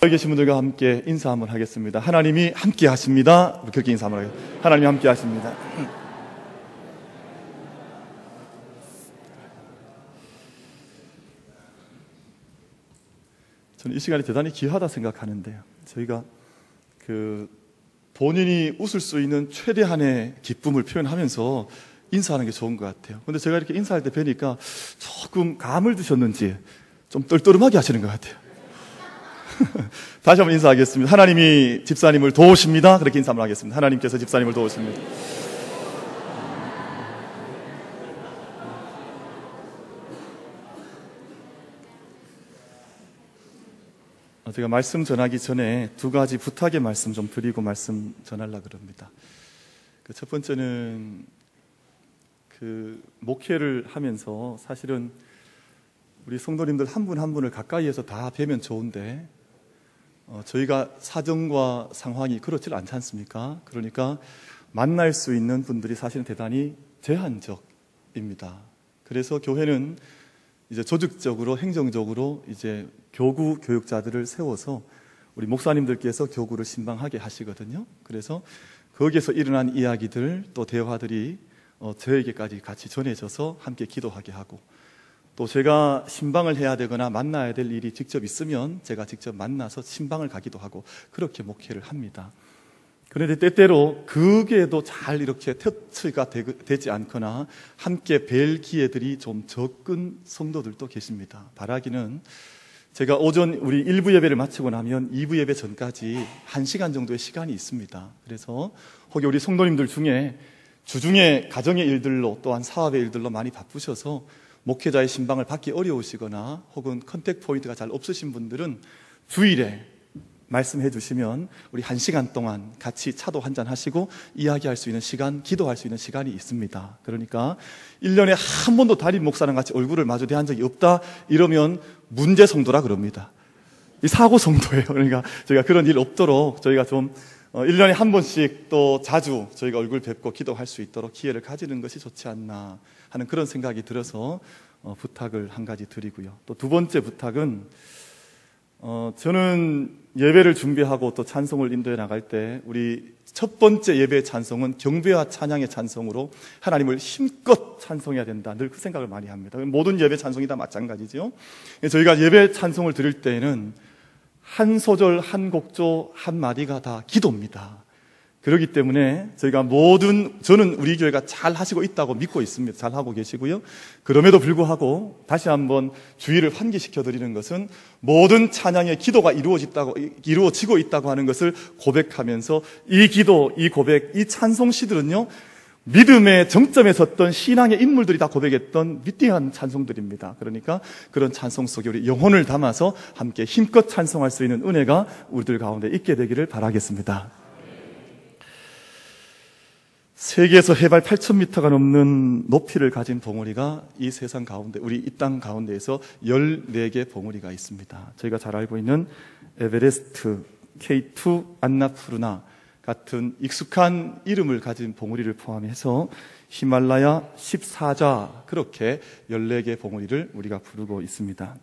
여기 계신 분들과 함께 인사 한번 하겠습니다. 하나님이 함께 하십니다. 그렇게 인사 한번 하겠습니다. 하나님이 함께 하십니다. 저는 이 시간이 대단히 귀하다 생각하는데요. 저희가 본인이 웃을 수 있는 최대한의 기쁨을 표현하면서 인사하는 게 좋은 것 같아요. 근데 제가 이렇게 인사할 때 뵈니까 조금 감을 드셨는지 좀 떨떠름하게 하시는 것 같아요. 다시 한번 인사하겠습니다. 하나님이 집사님을 도우십니다. 그렇게 인사 한번 하겠습니다. 하나님께서 집사님을 도우십니다. 제가 말씀 전하기 전에 두 가지 부탁의 말씀 좀 드리고 말씀 전하려고 그럽니다. 첫 번째는 목회를 하면서 사실은 우리 성도님들 한 분 한 분을 가까이에서 다 뵈면 좋은데 저희가 사정과 상황이 그렇지 않지 않습니까? 그러니까 만날 수 있는 분들이 사실은 대단히 제한적입니다. 그래서 교회는 이제 조직적으로 행정적으로 이제 교구 교육자들을 세워서 우리 목사님들께서 교구를 신방하게 하시거든요. 그래서 거기에서 일어난 이야기들 또 대화들이 저에게까지 같이 전해져서 함께 기도하게 하고, 또 제가 신방을 해야 되거나 만나야 될 일이 직접 있으면 제가 직접 만나서 신방을 가기도 하고 그렇게 목회를 합니다. 그런데 때때로 그게도 잘 이렇게 터치가 되지 않거나 함께 뵐 기회들이 좀 적은 성도들도 계십니다. 바라기는 제가 오전 우리 1부 예배를 마치고 나면 2부 예배 전까지 1시간 정도의 시간이 있습니다. 그래서 혹시 우리 성도님들 중에 주중에 가정의 일들로 또한 사업의 일들로 많이 바쁘셔서 목회자의 신방을 받기 어려우시거나 혹은 컨택 포인트가 잘 없으신 분들은 주일에 말씀해 주시면 우리 1시간 동안 같이 차도 한잔 하시고 이야기할 수 있는 시간, 기도할 수 있는 시간이 있습니다. 그러니까 1년에 한 번도 담임 목사랑 같이 얼굴을 마주 대한 적이 없다 이러면 문제 성도라 그럽니다. 이 사고 성도예요. 그러니까 저희가 그런 일 없도록 저희가 좀 1년에 한 번씩 또 자주 저희가 얼굴 뵙고 기도할 수 있도록 기회를 가지는 것이 좋지 않나 하는 그런 생각이 들어서 부탁을 한 가지 드리고요. 또 두 번째 부탁은 저는 예배를 준비하고 또 찬송을 인도해 나갈 때 우리 첫 번째 예배의 찬송은 경배와 찬양의 찬송으로 하나님을 힘껏 찬송해야 된다. 늘 그 생각을 많이 합니다. 모든 예배 찬송이 다 마찬가지죠. 저희가 예배 찬송을 드릴 때에는 한 소절, 한 곡조, 한 마디가 다 기도입니다. 그렇기 때문에 저는 우리 교회가 잘 하시고 있다고 믿고 있습니다. 잘 하고 계시고요. 그럼에도 불구하고 다시 한번 주의를 환기시켜 드리는 것은 모든 찬양의 기도가 이루어지고 있다고 하는 것을 고백하면서 이 기도, 이 고백, 이 찬송 시들은요, 믿음의 정점에 섰던 신앙의 인물들이 다 고백했던 위대한 찬송들입니다. 그러니까 그런 찬송 속에 우리 영혼을 담아서 함께 힘껏 찬송할 수 있는 은혜가 우리들 가운데 있게 되기를 바라겠습니다. 세계에서 해발 8,000m가 넘는 높이를 가진 봉우리가 이 세상 가운데, 우리 이 땅 가운데에서 14개 봉우리가 있습니다. 저희가 잘 알고 있는 에베레스트, K2, 안나푸르나 같은 익숙한 이름을 가진 봉우리를 포함해서 히말라야 14자, 그렇게 14개 봉우리를 우리가 부르고 있습니다.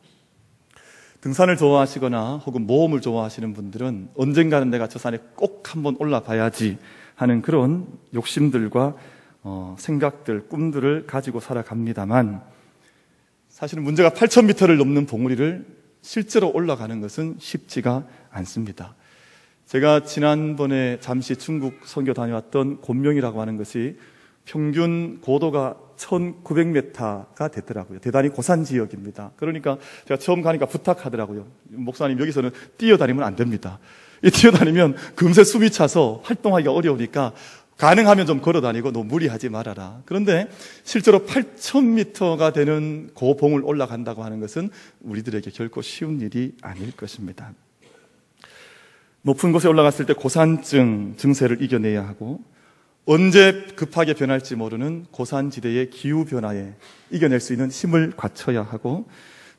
등산을 좋아하시거나 혹은 모험을 좋아하시는 분들은 언젠가는 내가 저 산에 꼭 한번 올라봐야지 하는 그런 욕심들과 생각들, 꿈들을 가지고 살아갑니다만, 사실은 문제가 8,000m를 넘는 봉우리를 실제로 올라가는 것은 쉽지가 않습니다. 제가 지난번에 잠시 중국 선교 다녀왔던 곤명이라고 하는 것이 평균 고도가 1,900m가 됐더라고요. 대단히 고산 지역입니다. 그러니까 제가 처음 가니까 부탁하더라고요. 목사님, 여기서는 뛰어다니면 안 됩니다. 뛰어다니면 금세 숨이 차서 활동하기가 어려우니까 가능하면 좀 걸어다니고 너무 무리하지 말아라. 그런데 실제로 8,000m가 되는 고봉을 올라간다고 하는 것은 우리들에게 결코 쉬운 일이 아닐 것입니다. 높은 곳에 올라갔을 때 고산증 증세를 이겨내야 하고, 언제 급하게 변할지 모르는 고산지대의 기후변화에 이겨낼 수 있는 힘을 갖춰야 하고,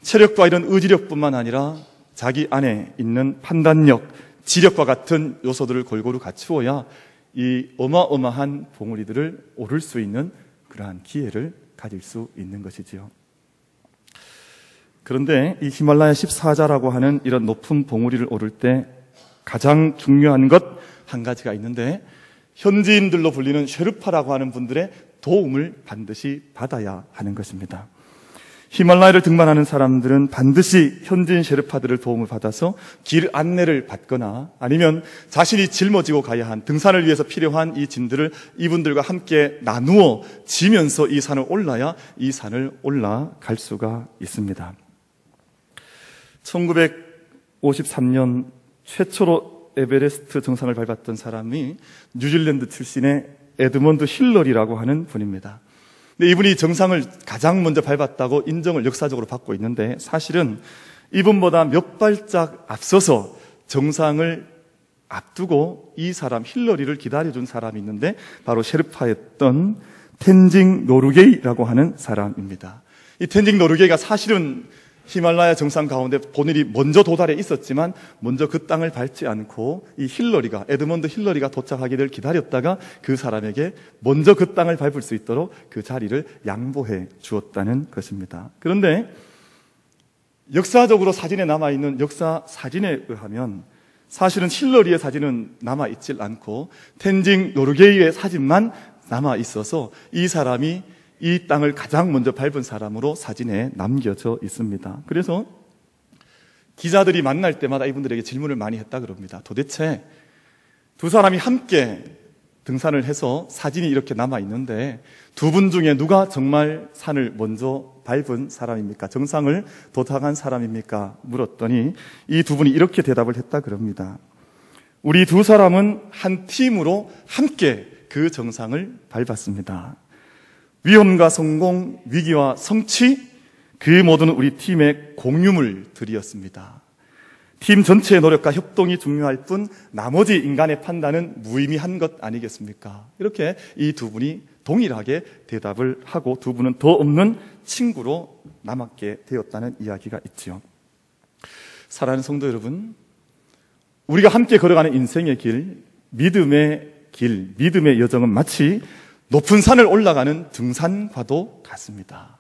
체력과 이런 의지력뿐만 아니라 자기 안에 있는 판단력, 지력과 같은 요소들을 골고루 갖추어야 이 어마어마한 봉우리들을 오를 수 있는 그러한 기회를 가질 수 있는 것이지요. 그런데 이 히말라야 14자라고 하는 이런 높은 봉우리를 오를 때 가장 중요한 것 한 가지가 있는데, 현지인들로 불리는 쉐르파라고 하는 분들의 도움을 반드시 받아야 하는 것입니다. 히말라야를 등반하는 사람들은 반드시 현지인 쉐르파들을 도움을 받아서 길 안내를 받거나 아니면 자신이 짊어지고 가야 한 등산을 위해서 필요한 이 짐들을 이분들과 함께 나누어 지면서 이 산을 올라야 이 산을 올라갈 수가 있습니다. 1953년 최초로 에베레스트 정상을 밟았던 사람이 뉴질랜드 출신의 에드먼드 힐러리라고 하는 분입니다. 근데 이분이 정상을 가장 먼저 밟았다고 인정을 역사적으로 받고 있는데, 사실은 이분보다 몇 발짝 앞서서 정상을 앞두고 이 사람 힐러리를 기다려준 사람이 있는데 바로 셰르파였던 텐징 노르게이라고 하는 사람입니다. 이 텐징 노르게이가 사실은 히말라야 정상 가운데 본인이 먼저 도달해 있었지만 먼저 그 땅을 밟지 않고 이 힐러리가, 에드먼드 힐러리가 도착하기를 기다렸다가 그 사람에게 먼저 그 땅을 밟을 수 있도록 그 자리를 양보해 주었다는 것입니다. 그런데 역사적으로 사진에 남아있는 역사 사진에 의하면 사실은 힐러리의 사진은 남아있질 않고 텐징 노르게이의 사진만 남아있어서 이 사람이 이 땅을 가장 먼저 밟은 사람으로 사진에 남겨져 있습니다. 그래서 기자들이 만날 때마다 이분들에게 질문을 많이 했다 그럽니다. 도대체 두 사람이 함께 등산을 해서 사진이 이렇게 남아있는데 두 분 중에 누가 정말 산을 먼저 밟은 사람입니까? 정상을 도착한 사람입니까? 물었더니 이 두 분이 이렇게 대답을 했다 그럽니다. 우리 두 사람은 한 팀으로 함께 그 정상을 밟았습니다. 위험과 성공, 위기와 성취, 그 모두는 우리 팀의 공유물들이었습니다. 팀 전체의 노력과 협동이 중요할 뿐 나머지 인간의 판단은 무의미한 것 아니겠습니까? 이렇게 이 두 분이 동일하게 대답을 하고 두 분은 더 없는 친구로 남았게 되었다는 이야기가 있지요. 사랑하는 성도 여러분, 우리가 함께 걸어가는 인생의 길, 믿음의 여정은 마치 높은 산을 올라가는 등산과도 같습니다.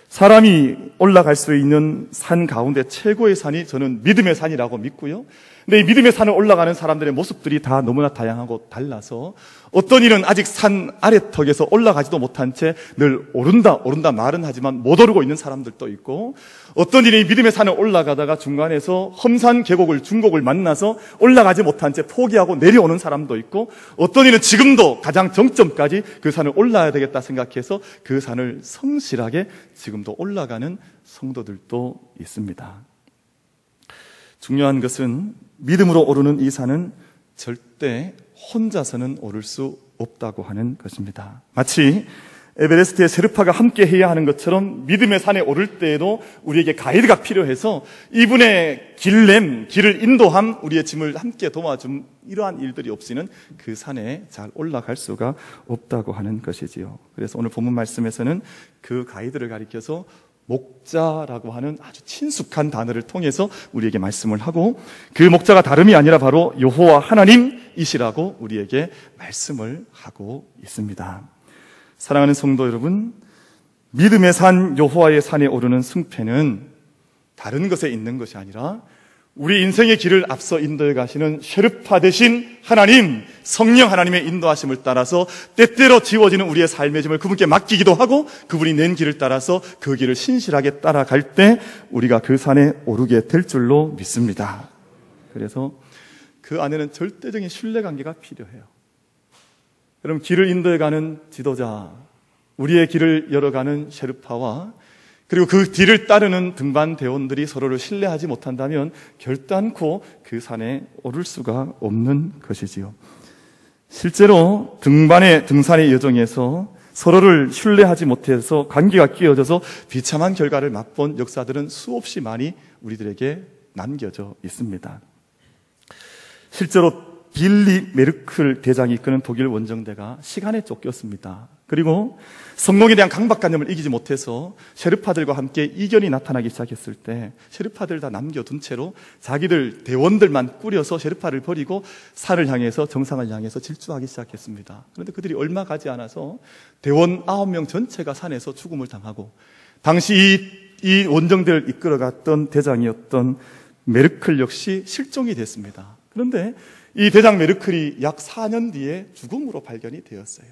사람이 올라갈 수 있는 산 가운데 최고의 산이 저는 믿음의 산이라고 믿고요. 근데 이 믿음의 산을 올라가는 사람들의 모습들이 다 너무나 다양하고 달라서 어떤 이는 아직 산 아래턱에서 올라가지도 못한 채 늘 오른다 말은 하지만 못 오르고 있는 사람들도 있고, 어떤 이는 믿음의 산을 올라가다가 중간에서 험산 계곡을 중곡을 만나서 올라가지 못한 채 포기하고 내려오는 사람도 있고, 어떤 이는 지금도 가장 정점까지 그 산을 올라야 되겠다 생각해서 그 산을 성실하게 지금도 올라가는 성도들도 있습니다. 중요한 것은 믿음으로 오르는 이 산은 절대 혼자서는 오를 수 없다고 하는 것입니다. 마치 에베레스트의 셰르파가 함께 해야 하는 것처럼 믿음의 산에 오를 때에도 우리에게 가이드가 필요해서 이분의 길을 인도함, 우리의 짐을 함께 도와줌, 이러한 일들이 없이는 그 산에 잘 올라갈 수가 없다고 하는 것이지요. 그래서 오늘 본문 말씀에서는 그 가이드를 가리켜서 목자라고 하는 아주 친숙한 단어를 통해서 우리에게 말씀을 하고, 그 목자가 다름이 아니라 바로 여호와 하나님이시라고 우리에게 말씀을 하고 있습니다. 사랑하는 성도 여러분, 믿음의 산 여호와의 산에 오르는 승패는 다른 것에 있는 것이 아니라 우리 인생의 길을 앞서 인도해 가시는 셰르파 되신 하나님, 성령 하나님의 인도하심을 따라서 때때로 지워지는 우리의 삶의 짐을 그분께 맡기기도 하고, 그분이 낸 길을 따라서 그 길을 신실하게 따라갈 때 우리가 그 산에 오르게 될 줄로 믿습니다. 그래서 그 안에는 절대적인 신뢰관계가 필요해요. 여러분, 길을 인도해 가는 지도자, 우리의 길을 열어가는 셰르파와 그리고 그 뒤를 따르는 등반 대원들이 서로를 신뢰하지 못한다면 결단코 그 산에 오를 수가 없는 것이지요. 실제로 등산의 여정에서 서로를 신뢰하지 못해서 관계가 끼어져서 비참한 결과를 맛본 역사들은 수없이 많이 우리들에게 남겨져 있습니다. 실제로 빌리 메르클 대장이 이끄는 독일 원정대가 시간에 쫓겼습니다. 그리고 성공에 대한 강박관념을 이기지 못해서 셰르파들과 함께 이견이 나타나기 시작했을 때 셰르파들 다 남겨둔 채로 자기들 대원들만 꾸려서 셰르파를 버리고 산을 향해서, 정상을 향해서 질주하기 시작했습니다. 그런데 그들이 얼마 가지 않아서 대원 9명 전체가 산에서 죽음을 당하고, 당시 이 이 원정대를 이끌어갔던 대장이었던 메르클 역시 실종이 됐습니다. 그런데 이 대장 메르클이 약 4년 뒤에 죽음으로 발견이 되었어요.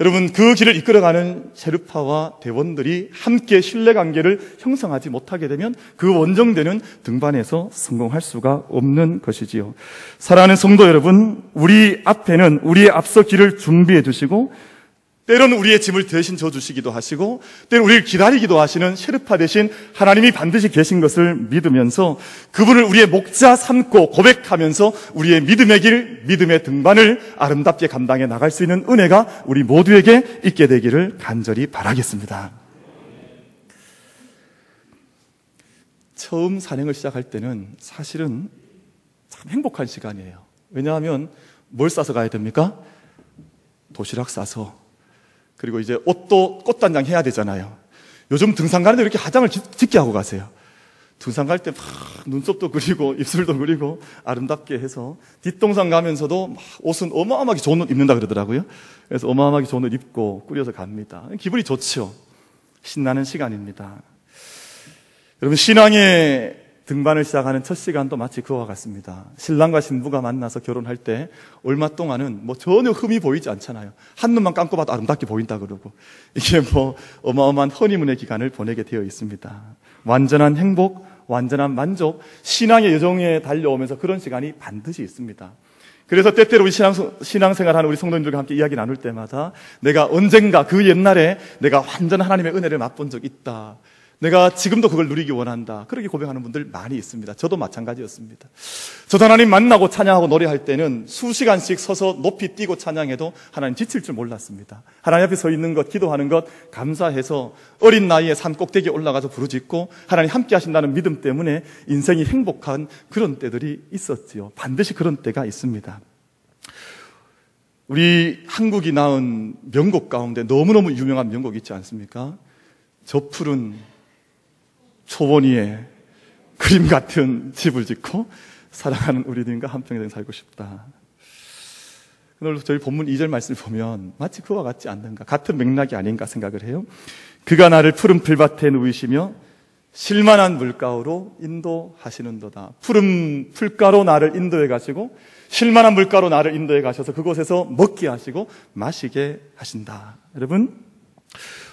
여러분, 그 길을 이끌어가는 셰르파와 대원들이 함께 신뢰관계를 형성하지 못하게 되면 그 원정대는 등반해서 성공할 수가 없는 것이지요. 사랑하는 성도 여러분, 우리 앞에는 우리의 앞서 길을 준비해 두시고 때로는 우리의 짐을 대신 져주시기도 하시고 때로는 우리를 기다리기도 하시는 셰르파 대신 하나님이 반드시 계신 것을 믿으면서 그분을 우리의 목자 삼고 고백하면서 우리의 믿음의 길, 믿음의 등반을 아름답게 감당해 나갈 수 있는 은혜가 우리 모두에게 있게 되기를 간절히 바라겠습니다. 처음 산행을 시작할 때는 사실은 참 행복한 시간이에요. 왜냐하면 뭘 싸서 가야 됩니까? 도시락 싸서, 그리고 이제 옷도 꽃단장 해야 되잖아요. 요즘 등산 가는데 이렇게 화장을 짙게 하고 가세요. 등산 갈 때 막 눈썹도 그리고 입술도 그리고 아름답게 해서 뒷동산 가면서도 막 옷은 어마어마하게 좋은 옷 입는다 그러더라고요. 그래서 어마어마하게 좋은 옷 입고 꾸려서 갑니다. 기분이 좋죠. 신나는 시간입니다. 여러분, 신앙의 등반을 시작하는 첫 시간도 마치 그와 같습니다. 신랑과 신부가 만나서 결혼할 때 얼마 동안은 전혀 흠이 보이지 않잖아요. 한눈만 감고 봐도 아름답게 보인다 그러고, 이게 어마어마한 허니문의 기간을 보내게 되어 있습니다. 완전한 행복, 완전한 만족, 신앙의 여정에 달려오면서 그런 시간이 반드시 있습니다. 그래서 때때로 우리 신앙생활하는 우리 성도님들과 함께 이야기 나눌 때마다 내가 언젠가 그 옛날에 내가 완전 하나님의 은혜를 맛본 적 있다, 내가 지금도 그걸 누리기 원한다, 그렇게 고백하는 분들 많이 있습니다. 저도 마찬가지였습니다. 저도 하나님 만나고 찬양하고 노래할 때는 수시간씩 서서 높이 뛰고 찬양해도 하나님 지칠 줄 몰랐습니다. 하나님 앞에 서 있는 것, 기도하는 것 감사해서 어린 나이에 산 꼭대기에 올라가서 부르짖고 하나님 함께 하신다는 믿음 때문에 인생이 행복한 그런 때들이 있었지요. 반드시 그런 때가 있습니다. 우리 한국이 낳은 명곡 가운데 너무너무 유명한 명곡 있지 않습니까? 저 푸른 초원 위에 그림 같은 집을 짓고 사랑하는 우리들과 한평생 살고 싶다. 오늘 저희 본문 2절 말씀을 보면 마치 그와 같지 않는가, 같은 맥락이 아닌가 생각을 해요. 그가 나를 푸른 풀밭에 누이시며 실만한 물가로 인도하시는도다. 푸른 풀가로 나를 인도해 가시고 실만한 물가로 나를 인도해 가셔서 그곳에서 먹게 하시고 마시게 하신다. 여러분,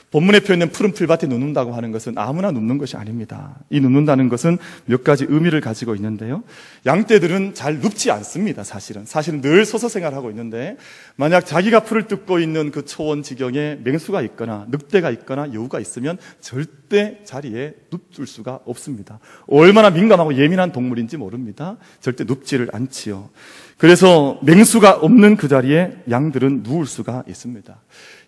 본문에 표현된 푸른 풀밭에 눕는다고 하는 것은 아무나 눕는 것이 아닙니다. 이 눕는다는 것은 몇 가지 의미를 가지고 있는데요. 양떼들은 잘 눕지 않습니다. 사실은 늘 서서 생활하고 있는데, 만약 자기가 풀을 뜯고 있는 그 초원 지경에 맹수가 있거나 늑대가 있거나 여우가 있으면 절대 자리에 눕을 수가 없습니다. 얼마나 민감하고 예민한 동물인지 모릅니다. 절대 눕지를 않지요. 그래서 맹수가 없는 그 자리에 양들은 누울 수가 있습니다.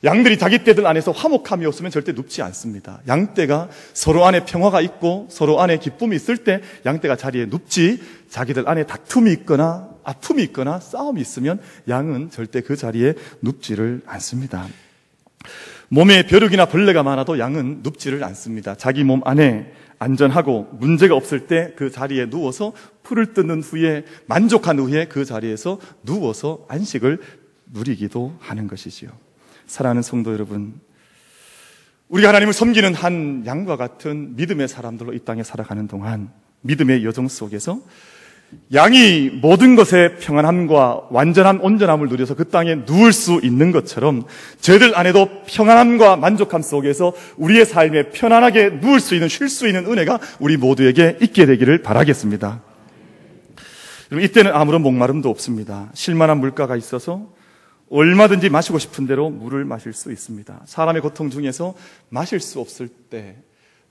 양들이 자기 떼들 안에서 화목함이 없으면 절대 눕지 않습니다. 양떼가 서로 안에 평화가 있고 서로 안에 기쁨이 있을 때 양떼가 자리에 눕지, 자기들 안에 다툼이 있거나 아픔이 있거나 싸움이 있으면 양은 절대 그 자리에 눕지를 않습니다. 몸에 벼룩이나 벌레가 많아도 양은 눕지를 않습니다. 자기 몸 안에 안전하고 문제가 없을 때 그 자리에 누워서 풀을 뜯는 후에 만족한 후에 그 자리에서 누워서 안식을 누리기도 하는 것이지요. 사랑하는 성도 여러분, 우리가 하나님을 섬기는 한 양과 같은 믿음의 사람들로 이 땅에 살아가는 동안 믿음의 여정 속에서 양이 모든 것의 평안함과 완전한 온전함을 누려서 그 땅에 누울 수 있는 것처럼 저희들 안에도 평안함과 만족함 속에서 우리의 삶에 편안하게 누울 수 있는, 쉴 수 있는 은혜가 우리 모두에게 있게 되기를 바라겠습니다. 이때는 아무런 목마름도 없습니다. 쉴만한 물가가 있어서 얼마든지 마시고 싶은 대로 물을 마실 수 있습니다. 사람의 고통 중에서 마실 수 없을 때,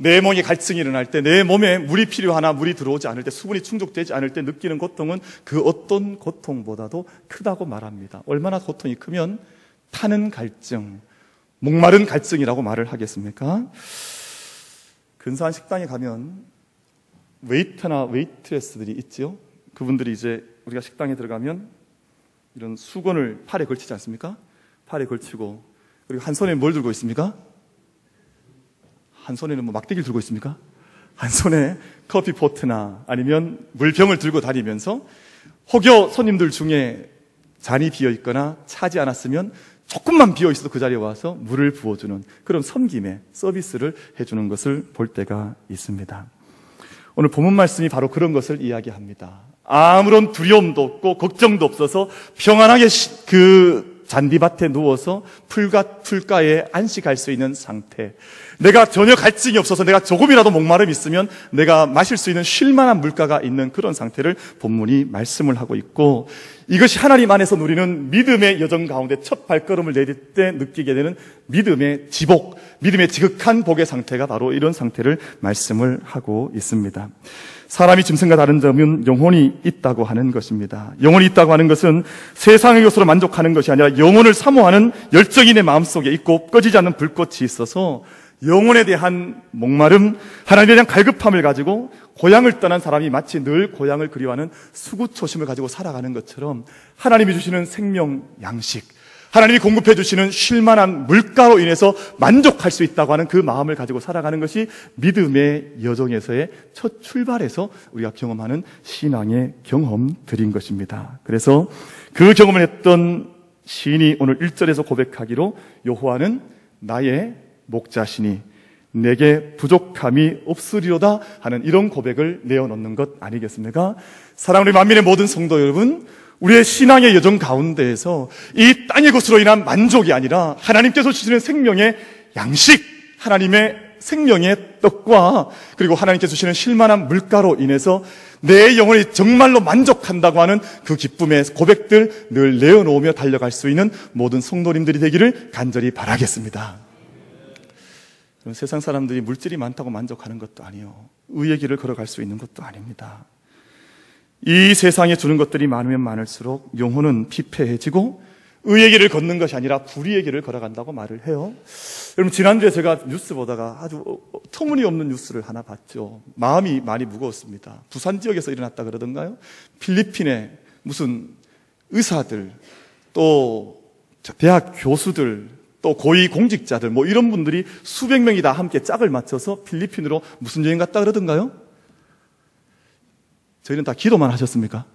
내 몸에 갈증이 일어날 때, 내 몸에 물이 필요하나 물이 들어오지 않을 때, 수분이 충족되지 않을 때 느끼는 고통은 그 어떤 고통보다도 크다고 말합니다. 얼마나 고통이 크면 타는 갈증, 목마른 갈증이라고 말을 하겠습니까? 근사한 식당에 가면 웨이터나 웨이트레스들이 있지요. 그분들이 이제 우리가 식당에 들어가면 이런 수건을 팔에 걸치지 않습니까? 팔에 걸치고, 그리고 한 손에 뭘 들고 있습니까? 한 손에는 막대기를 들고 있습니까? 한 손에 커피 포트나 아니면 물병을 들고 다니면서 혹여 손님들 중에 잔이 비어 있거나 차지 않았으면 조금만 비어있어도 그 자리에 와서 물을 부어주는 그런 섬김의 서비스를 해주는 것을 볼 때가 있습니다. 오늘 본문 말씀이 바로 그런 것을 이야기합니다. 아무런 두려움도 없고 걱정도 없어서 평안하게 그 잔디밭에 누워서 풀가에 안식할 수 있는 상태, 내가 전혀 갈증이 없어서 내가 조금이라도 목마름이 있으면 내가 마실 수 있는 쉴만한 물가가 있는 그런 상태를 본문이 말씀을 하고 있고, 이것이 하나님 안에서 누리는 믿음의 여정 가운데 첫 발걸음을 내딜 때 느끼게 되는 믿음의 지복, 믿음의 지극한 복의 상태가 바로 이런 상태를 말씀을 하고 있습니다. 사람이 짐승과 다른 점은 영혼이 있다고 하는 것입니다. 영혼이 있다고 하는 것은 세상의 것으로 만족하는 것이 아니라 영혼을 사모하는 열정이 내 마음속에 있고 꺼지지 않는 불꽃이 있어서 영혼에 대한 목마름, 하나님에 대한 갈급함을 가지고 고향을 떠난 사람이 마치 늘 고향을 그리워하는 수구초심을 가지고 살아가는 것처럼 하나님이 주시는 생명 양식, 하나님이 공급해 주시는 쉴만한 물가로 인해서 만족할 수 있다고 하는 그 마음을 가지고 살아가는 것이 믿음의 여정에서의 첫 출발에서 우리가 경험하는 신앙의 경험들인 것입니다. 그래서 그 경험을 했던 시인이 오늘 1절에서 고백하기로 여호와는 나의 목자시니 내게 부족함이 없으리로다 하는 이런 고백을 내어놓는 것 아니겠습니까? 사랑하는 만민의 모든 성도 여러분, 우리의 신앙의 여정 가운데에서 이 땅의 것으로 인한 만족이 아니라 하나님께서 주시는 생명의 양식, 하나님의 생명의 떡과 그리고 하나님께서 주시는 쉴만한 물가로 인해서 내 영혼이 정말로 만족한다고 하는 그 기쁨의 고백들 늘 내어놓으며 달려갈 수 있는 모든 성도님들이 되기를 간절히 바라겠습니다. 세상 사람들이 물질이 많다고 만족하는 것도 아니요, 의의 길을 걸어갈 수 있는 것도 아닙니다. 이 세상에 주는 것들이 많으면 많을수록 영혼은 피폐해지고 의의 길을 걷는 것이 아니라 불의의 길을 걸어간다고 말을 해요. 여러분, 지난주에 제가 뉴스 보다가 아주 터무니없는 뉴스를 하나 봤죠. 마음이 많이 무거웠습니다. 부산 지역에서 일어났다 그러던가요? 필리핀에 무슨 의사들, 또 대학 교수들, 또 고위 공직자들, 뭐 이런 분들이 수백 명이 다 함께 짝을 맞춰서 필리핀으로 무슨 여행 갔다 그러던가요? 저희는 다 기도만 하셨습니까?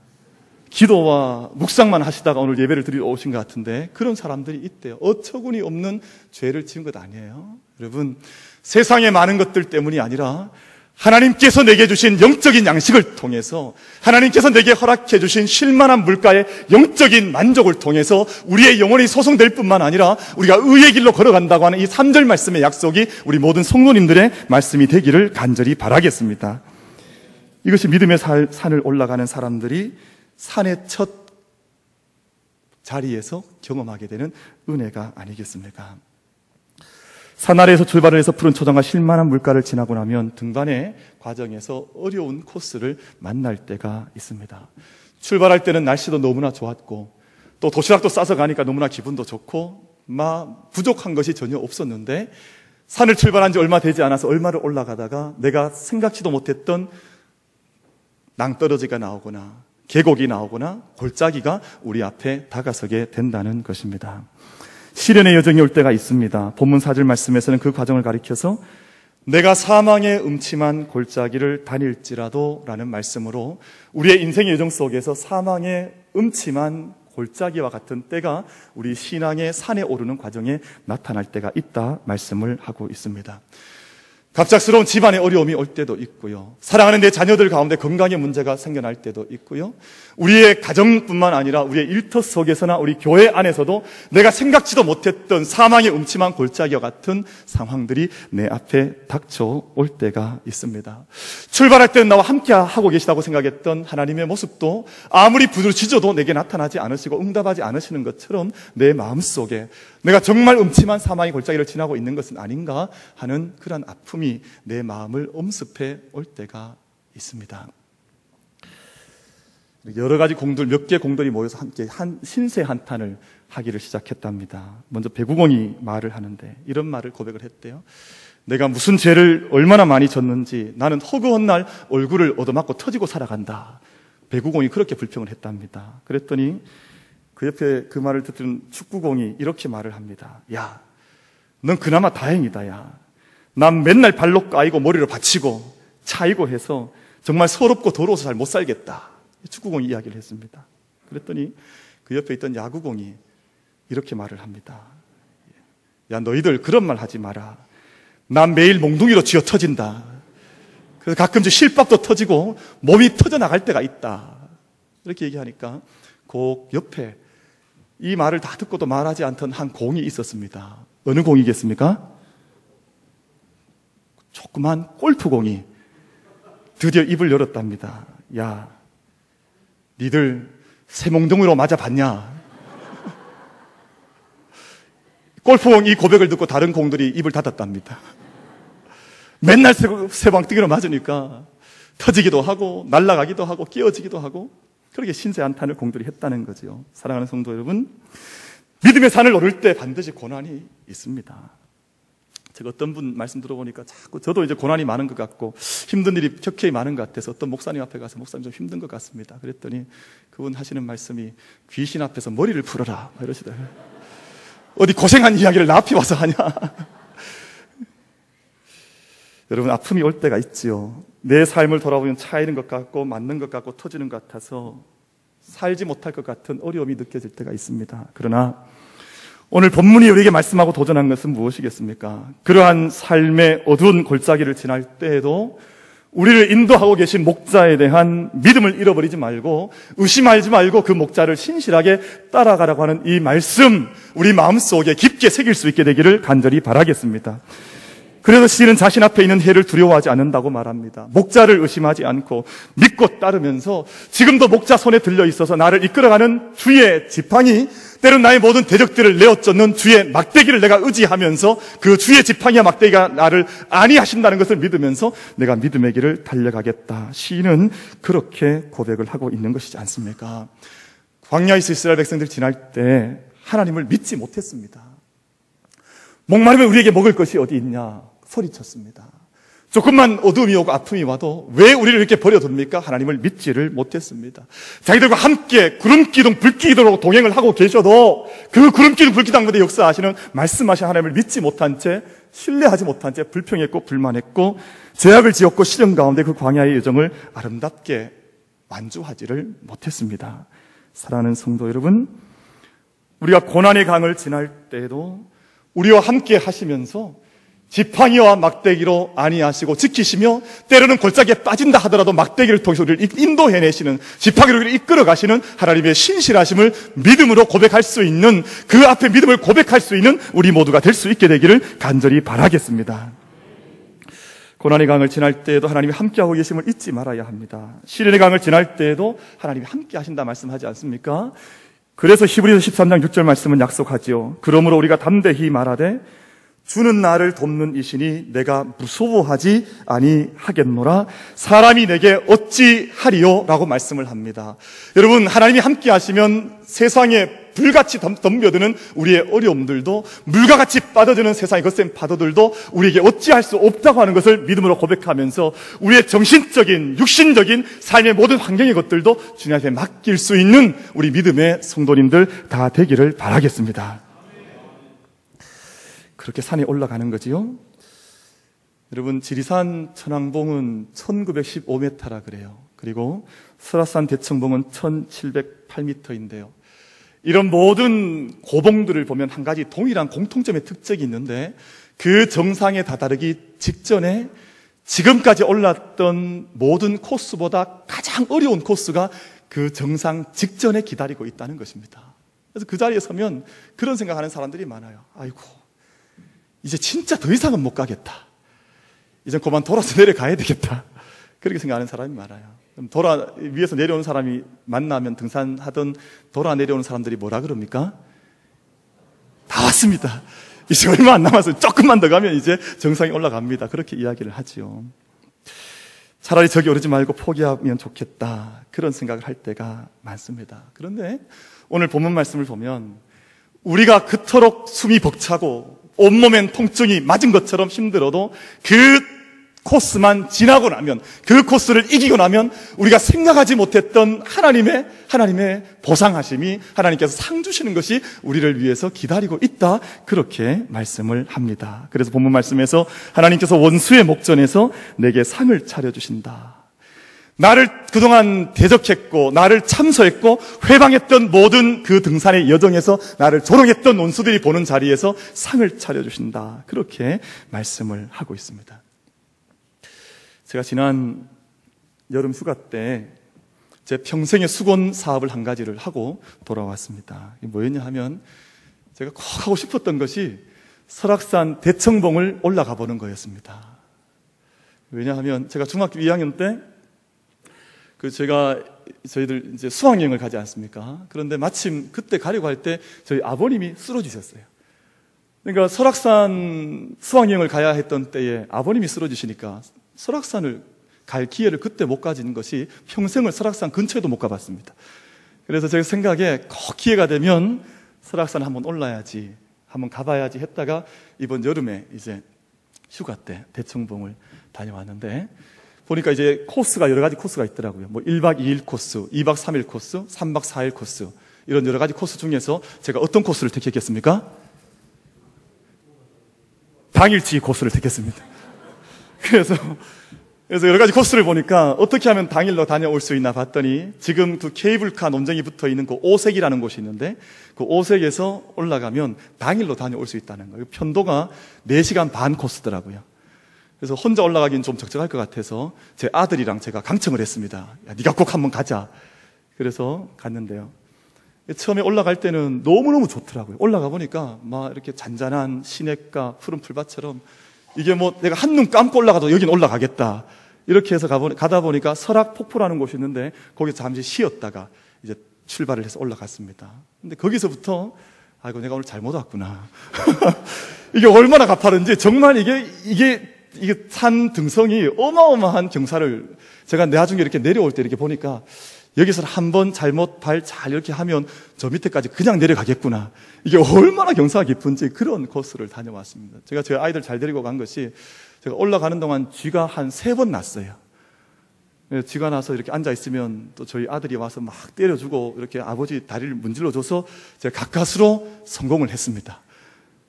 기도와 묵상만 하시다가 오늘 예배를 드리러 오신 것 같은데 그런 사람들이 있대요. 어처구니 없는 죄를 지은 것 아니에요. 여러분, 세상의 많은 것들 때문이 아니라 하나님께서 내게 주신 영적인 양식을 통해서, 하나님께서 내게 허락해 주신 쉴만한 물가의 영적인 만족을 통해서 우리의 영혼이 소송될 뿐만 아니라 우리가 의의 길로 걸어간다고 하는 이 3절 말씀의 약속이 우리 모든 성도님들의 말씀이 되기를 간절히 바라겠습니다. 이것이 믿음의 산을 올라가는 사람들이 산의 첫 자리에서 경험하게 되는 은혜가 아니겠습니까? 산 아래에서 출발을 해서 푸른 초장과 쉴만한 물가를 지나고 나면 등반의 과정에서 어려운 코스를 만날 때가 있습니다. 출발할 때는 날씨도 너무나 좋았고 또 도시락도 싸서 가니까 너무나 기분도 좋고 부족한 것이 전혀 없었는데, 산을 출발한 지 얼마 되지 않아서 얼마를 올라가다가 내가 생각지도 못했던 낭떠러지가 나오거나 계곡이 나오거나 골짜기가 우리 앞에 다가서게 된다는 것입니다. 시련의 여정이 올 때가 있습니다. 본문 4절 말씀에서는 그 과정을 가리켜서 내가 사망의 음침한 골짜기를 다닐지라도 라는 말씀으로 우리의 인생의 여정 속에서 사망의 음침한 골짜기와 같은 때가 우리 신앙의 산에 오르는 과정에 나타날 때가 있다 말씀을 하고 있습니다. 갑작스러운 집안의 어려움이 올 때도 있고요, 사랑하는 내 자녀들 가운데 건강의 문제가 생겨날 때도 있고요, 우리의 가정뿐만 아니라 우리의 일터 속에서나 우리 교회 안에서도 내가 생각지도 못했던 사망의 음침한 골짜기와 같은 상황들이 내 앞에 닥쳐올 때가 있습니다. 출발할 때는 나와 함께 하고 계시다고 생각했던 하나님의 모습도 아무리 부르짖어도 내게 나타나지 않으시고 응답하지 않으시는 것처럼 내 마음속에 내가 정말 음침한 사망의 골짜기를 지나고 있는 것은 아닌가 하는 그런 아픔이 내 마음을 엄습해 올 때가 있습니다. 여러 가지 공들, 몇 개 공들이 모여서 함께 신세 한탄을 하기를 시작했답니다. 먼저 배구공이 말을 하는데 이런 말을 고백을 했대요. 내가 무슨 죄를 얼마나 많이 졌는지 나는 허구한 날 얼굴을 얻어맞고 터지고 살아간다. 배구공이 그렇게 불평을 했답니다. 그랬더니 그 옆에 그 말을 듣던 축구공이 이렇게 말을 합니다. 야, 넌 그나마 다행이다. 야, 난 맨날 발로 까이고 머리를 받치고 차이고 해서 정말 서럽고 더러워서 잘 못 살겠다. 축구공이 이야기를 했습니다. 그랬더니 그 옆에 있던 야구공이 이렇게 말을 합니다. 야, 너희들 그런 말 하지 마라. 난 매일 몽둥이로 쥐어 터진다. 그래서 가끔씩 실밥도 터지고 몸이 터져나갈 때가 있다. 이렇게 얘기하니까 그 옆에 이 말을 다 듣고도 말하지 않던 한 공이 있었습니다. 어느 공이겠습니까? 조그만 골프공이 드디어 입을 열었답니다. 야, 니들 새몽둥이로 맞아봤냐? 골프공 이 고백을 듣고 다른 공들이 입을 닫았답니다. 맨날 새방뜨기로 맞으니까 터지기도 하고 날아가기도 하고 끼어지기도 하고 그렇게 신세한탄을 공들이 했다는 거죠. 사랑하는 성도 여러분, 믿음의 산을 오를 때 반드시 고난이 있습니다. 제가 어떤 분 말씀 들어보니까 자꾸 저도 이제 고난이 많은 것 같고 힘든 일이 격해이 많은 것 같아서 어떤 목사님 앞에 가서 목사님 좀 힘든 것 같습니다. 그랬더니 그분 하시는 말씀이 귀신 앞에서 머리를 풀어라 이러시더라고요. 어디 고생한 이야기를 나 앞에 와서 하냐. 여러분, 아픔이 올 때가 있지요. 내 삶을 돌아보면 차이는 것 같고 맞는 것 같고 터지는 것 같아서 살지 못할 것 같은 어려움이 느껴질 때가 있습니다. 그러나 오늘 본문이 우리에게 말씀하고 도전한 것은 무엇이겠습니까? 그러한 삶의 어두운 골짜기를 지날 때에도 우리를 인도하고 계신 목자에 대한 믿음을 잃어버리지 말고 의심하지 말고 그 목자를 신실하게 따라가라고 하는 이 말씀, 우리 마음속에 깊게 새길 수 있게 되기를 간절히 바라겠습니다. 그래서 시인은 자신 앞에 있는 해를 두려워하지 않는다고 말합니다. 목자를 의심하지 않고 믿고 따르면서 지금도 목자 손에 들려 있어서 나를 이끌어가는 주의 지팡이, 때론 나의 모든 대적들을 내어쫓는 주의 막대기를 내가 의지하면서 그 주의 지팡이와 막대기가 나를 안위하신다는 것을 믿으면서 내가 믿음의 길을 달려가겠다. 시인은 그렇게 고백을 하고 있는 것이지 않습니까? 광야에서 이스라엘 백성들이 지날 때 하나님을 믿지 못했습니다. 목마르면 우리에게 먹을 것이 어디 있냐 소리쳤습니다. 조금만 어둠이 오고 아픔이 와도 왜 우리를 이렇게 버려둡니까? 하나님을 믿지를 못했습니다. 자기들과 함께 구름기둥 불기둥으로 동행을 하고 계셔도 그 구름기둥 불기둥 가운데 역사하시는 말씀하신 하나님을 믿지 못한 채, 신뢰하지 못한 채 불평했고 불만했고 죄악을 지었고 시련 가운데 그 광야의 여정을 아름답게 완주하지를 못했습니다. 사랑하는 성도 여러분, 우리가 고난의 강을 지날 때에도 우리와 함께 하시면서 지팡이와 막대기로 안위하시고 지키시며 때로는 골짜기에 빠진다 하더라도 막대기를 통해서 우리를 인도해내시는, 지팡이로 우리를 이끌어가시는 하나님의 신실하심을 믿음으로 고백할 수 있는, 그 앞에 믿음을 고백할 수 있는 우리 모두가 될 수 있게 되기를 간절히 바라겠습니다. 고난의 강을 지날 때에도 하나님이 함께하고 계심을 잊지 말아야 합니다. 시련의 강을 지날 때에도 하나님이 함께 하신다 말씀하지 않습니까? 그래서 히브리서 13장 6절 말씀은 약속하지요. 그러므로 우리가 담대히 말하되 주는 나를 돕는 이시니 내가 무서워하지 아니하겠노라. 사람이 내게 어찌하리요? 라고 말씀을 합니다. 여러분, 하나님이 함께 하시면 세상에 불같이 덤벼드는 우리의 어려움들도, 물과 같이 빠져드는 세상의 거센 파도들도 우리에게 어찌할 수 없다고 하는 것을 믿음으로 고백하면서 우리의 정신적인, 육신적인 삶의 모든 환경의 것들도 주님한테 맡길 수 있는 우리 믿음의 성도님들 다 되기를 바라겠습니다. 그렇게 산에 올라가는 거지요. 여러분, 지리산 천왕봉은 1915m라 그래요. 그리고 설악산 대청봉은 1708m인데요. 이런 모든 고봉들을 보면 한 가지 동일한 공통점의 특징이 있는데, 그 정상에 다다르기 직전에 지금까지 올랐던 모든 코스보다 가장 어려운 코스가 그 정상 직전에 기다리고 있다는 것입니다. 그래서 그 자리에 서면 그런 생각하는 사람들이 많아요. 아이고, 이제 진짜 더 이상은 못 가겠다. 이제 그만 돌아서 내려가야 되겠다. 그렇게 생각하는 사람이 많아요. 그럼 위에서 내려오는 사람이 만나면 등산하던 돌아 내려오는 사람들이 뭐라 그럽니까? 다 왔습니다. 이제 얼마 안 남아서 조금만 더 가면 이제 정상에 올라갑니다. 그렇게 이야기를 하지요. 차라리 저기 오르지 말고 포기하면 좋겠다. 그런 생각을 할 때가 많습니다. 그런데 오늘 본문 말씀을 보면 우리가 그토록 숨이 벅차고 온몸엔 통증이 맞은 것처럼 힘들어도 그 코스만 지나고 나면, 그 코스를 이기고 나면 우리가 생각하지 못했던 하나님의 보상하심이, 하나님께서 상 주시는 것이 우리를 위해서 기다리고 있다. 그렇게 말씀을 합니다. 그래서 본문 말씀에서 하나님께서 원수의 목전에서 내게 상을 차려주신다. 나를 그동안 대적했고 나를 참소했고 회방했던 모든 그 등산의 여정에서 나를 조롱했던 원수들이 보는 자리에서 상을 차려주신다. 그렇게 말씀을 하고 있습니다. 제가 지난 여름 휴가 때 제 평생의 수건 사업을 한 가지를 하고 돌아왔습니다. 이게 뭐였냐 하면 제가 꼭 하고 싶었던 것이 설악산 대청봉을 올라가 보는 거였습니다. 왜냐하면 제가 중학교 2학년 때 저희들 이제 수학여행을 가지 않습니까? 그런데 마침 그때 가려고 할 때 저희 아버님이 쓰러지셨어요. 그러니까 설악산 수학여행을 가야 했던 때에 아버님이 쓰러지시니까 설악산을 갈 기회를 그때 못 가진 것이 평생을 설악산 근처에도 못 가봤습니다. 그래서 제 생각에 꼭 기회가 되면 설악산 한번 올라야지, 한번 가봐야지 했다가 이번 여름에 이제 휴가 때 대청봉을 다녀왔는데 보니까 이제 코스가 여러 가지 코스가 있더라고요. 뭐 1박 2일 코스, 2박 3일 코스, 3박 4일 코스, 이런 여러 가지 코스 중에서 제가 어떤 코스를 택했겠습니까? 당일치기 코스를 택했습니다. 그래서 여러 가지 코스를 보니까 어떻게 하면 당일로 다녀올 수 있나 봤더니 지금 그 케이블카 논쟁이 붙어 있는 그 오색이라는 곳이 있는데 그 오색에서 올라가면 당일로 다녀올 수 있다는 거예요. 편도가 4시간 반 코스더라고요. 그래서 혼자 올라가기는 좀 적적할 것 같아서 제 아들이랑 제가 강청을 했습니다. 야, 네가 꼭 한번 가자. 그래서 갔는데요. 처음에 올라갈 때는 너무너무 좋더라고요. 올라가 보니까 막 이렇게 잔잔한 시냇가 푸른 풀밭처럼 이게 뭐 내가 한눈 감고 올라가도 여긴 올라가겠다. 이렇게 해서 가다 보니까 설악폭포라는 곳이 있는데 거기서 잠시 쉬었다가 이제 출발을 해서 올라갔습니다. 근데 거기서부터 아이고 내가 오늘 잘못 왔구나. 이게 얼마나 가파른지 정말 이게 산 등성이 어마어마한 경사를 제가 나중에 이렇게 내려올 때 이렇게 보니까 여기서 한번 잘못 발 잘 이렇게 하면 저 밑에까지 그냥 내려가겠구나. 이게 얼마나 경사가 깊은지 그런 코스를 다녀왔습니다. 제가 제 아이들 잘 데리고 간 것이 제가 올라가는 동안 쥐가 한 3번 났어요. 쥐가 나서 이렇게 앉아있으면 또 저희 아들이 와서 막 때려주고 이렇게 아버지 다리를 문질러줘서 제가 가까스로 성공을 했습니다.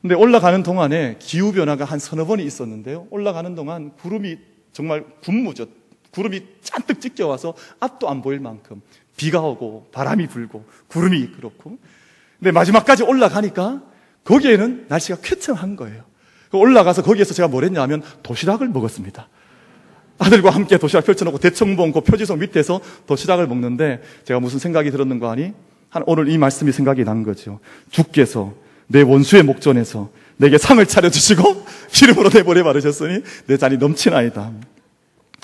근데 올라가는 동안에 기후변화가 한 서너 번이 있었는데요. 올라가는 동안 구름이 정말 군무죠. 구름이 잔뜩 찢겨와서 앞도 안 보일 만큼 비가 오고 바람이 불고 구름이 그렇고 근데 마지막까지 올라가니까 거기에는 날씨가 쾌청한 거예요. 올라가서 거기에서 제가 뭘 했냐면 도시락을 먹었습니다. 아들과 함께 도시락 펼쳐놓고 대청봉 그 표지석 밑에서 도시락을 먹는데 제가 무슨 생각이 들었는가 하니 오늘 이 말씀이 생각이 난 거죠. 주께서 내 원수의 목전에서 내게 상을 차려주시고 기름으로 내 볼에 바르셨으니 내 잔이 넘치나이다.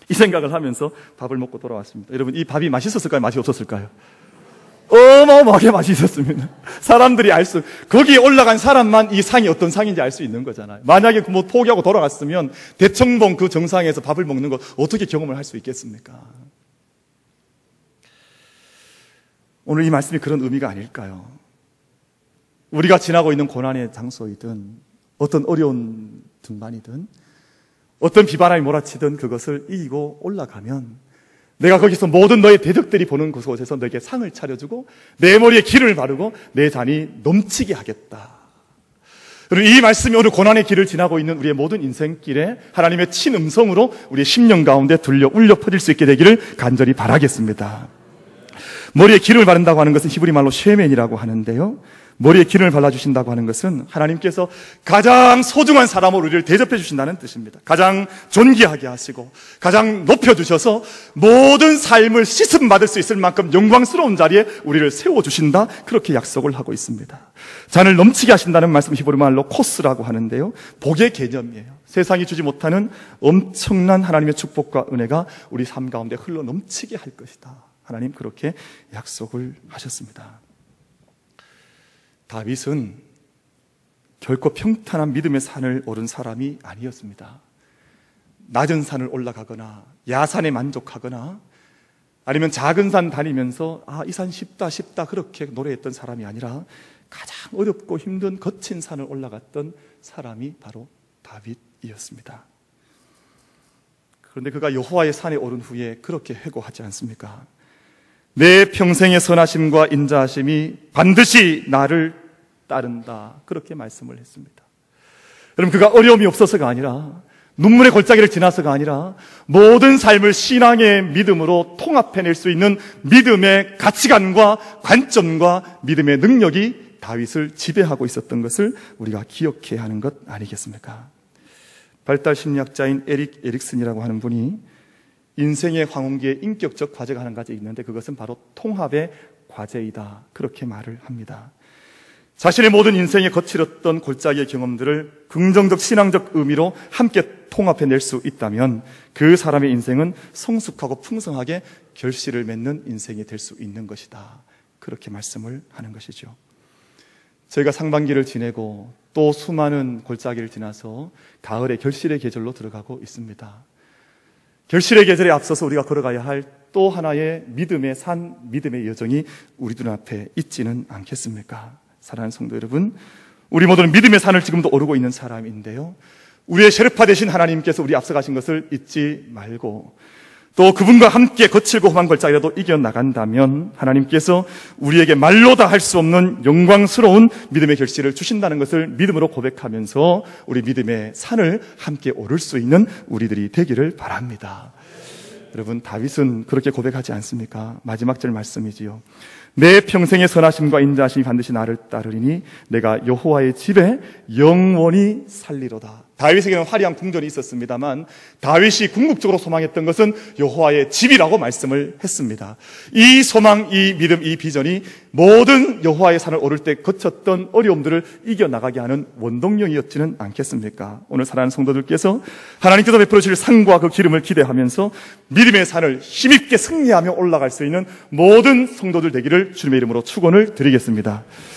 이 생각을 하면서 밥을 먹고 돌아왔습니다. 여러분, 이 밥이 맛있었을까요? 맛이 없었을까요? 어마어마하게 맛있었습니다. 사람들이 거기에 올라간 사람만 이 상이 어떤 상인지 알 수 있는 거잖아요. 만약에 뭐 포기하고 돌아갔으면 대청봉 그 정상에서 밥을 먹는 거 어떻게 경험을 할 수 있겠습니까? 오늘 이 말씀이 그런 의미가 아닐까요? 우리가 지나고 있는 고난의 장소이든 어떤 어려운 등반이든 어떤 비바람이 몰아치든 그것을 이기고 올라가면 내가 거기서 모든 너의 대적들이 보는 그곳에서 너에게 상을 차려주고 내 머리에 기름을 바르고 내 잔이 넘치게 하겠다. 그리고 이 말씀이 오늘 고난의 길을 지나고 있는 우리의 모든 인생길에 하나님의 친음성으로 우리의 심령 가운데 울려 퍼질 수 있게 되기를 간절히 바라겠습니다. 머리에 기름을 바른다고 하는 것은 히브리 말로 쉐멘이라고 하는데요. 머리에 기름을 발라주신다고 하는 것은 하나님께서 가장 소중한 사람으로 우리를 대접해 주신다는 뜻입니다. 가장 존귀하게 하시고 가장 높여주셔서 모든 삶을 씻음받을 수 있을 만큼 영광스러운 자리에 우리를 세워주신다. 그렇게 약속을 하고 있습니다. 잔을 넘치게 하신다는 말씀 히브리 말로 코스라고 하는데요. 복의 개념이에요. 세상이 주지 못하는 엄청난 하나님의 축복과 은혜가 우리 삶 가운데 흘러 넘치게 할 것이다. 하나님 그렇게 약속을 하셨습니다. 다윗은 결코 평탄한 믿음의 산을 오른 사람이 아니었습니다. 낮은 산을 올라가거나 야산에 만족하거나 아니면 작은 산 다니면서 이 산 쉽다 그렇게 노래했던 사람이 아니라 가장 어렵고 힘든 거친 산을 올라갔던 사람이 바로 다윗이었습니다. 그런데 그가 여호와의 산에 오른 후에 그렇게 회고하지 않습니까? 내 평생의 선하심과 인자하심이 반드시 나를 따른다. 그렇게 말씀을 했습니다. 여러분, 그가 어려움이 없어서가 아니라 눈물의 골짜기를 지나서가 아니라 모든 삶을 신앙의 믿음으로 통합해낼 수 있는 믿음의 가치관과 관점과 믿음의 능력이 다윗을 지배하고 있었던 것을 우리가 기억해야 하는 것 아니겠습니까? 발달 심리학자인 에릭 에릭슨이라고 하는 분이 인생의 황혼기에 인격적 과제가 한 가지 있는데 그것은 바로 통합의 과제이다, 그렇게 말을 합니다. 자신의 모든 인생에 거칠었던 골짜기의 경험들을 긍정적 신앙적 의미로 함께 통합해낼 수 있다면 그 사람의 인생은 성숙하고 풍성하게 결실을 맺는 인생이 될 수 있는 것이다, 그렇게 말씀을 하는 것이죠. 저희가 상반기를 지내고 또 수많은 골짜기를 지나서 가을의 결실의 계절로 들어가고 있습니다. 결실의 계절에 앞서서 우리가 걸어가야 할 또 하나의 믿음의 산, 믿음의 여정이 우리 눈앞에 있지는 않겠습니까? 사랑하는 성도 여러분, 우리 모두는 믿음의 산을 지금도 오르고 있는 사람인데요, 우리의 셰르파 되신 하나님께서 우리 앞서가신 것을 잊지 말고 또 그분과 함께 거칠고 험한 골짜기라도 이겨나간다면 하나님께서 우리에게 말로 다 할 수 없는 영광스러운 믿음의 결실을 주신다는 것을 믿음으로 고백하면서 우리 믿음의 산을 함께 오를 수 있는 우리들이 되기를 바랍니다. 여러분, 다윗은 그렇게 고백하지 않습니까? 마지막 절 말씀이지요. 내 평생의 선하심과 인자하심이 반드시 나를 따르리니 내가 여호와의 집에 영원히 살리로다. 다윗에게는 화려한 궁전이 있었습니다만 다윗이 궁극적으로 소망했던 것은 여호와의 집이라고 말씀을 했습니다. 이 소망, 이 믿음, 이 비전이 모든 여호와의 산을 오를 때 거쳤던 어려움들을 이겨나가게 하는 원동력이었지는 않겠습니까? 오늘 사랑하는 성도들께서 하나님께서 베풀어 주실 상과 그 기름을 기대하면서 믿음의 산을 힘있게 승리하며 올라갈 수 있는 모든 성도들 되기를 주님의 이름으로 축원을 드리겠습니다.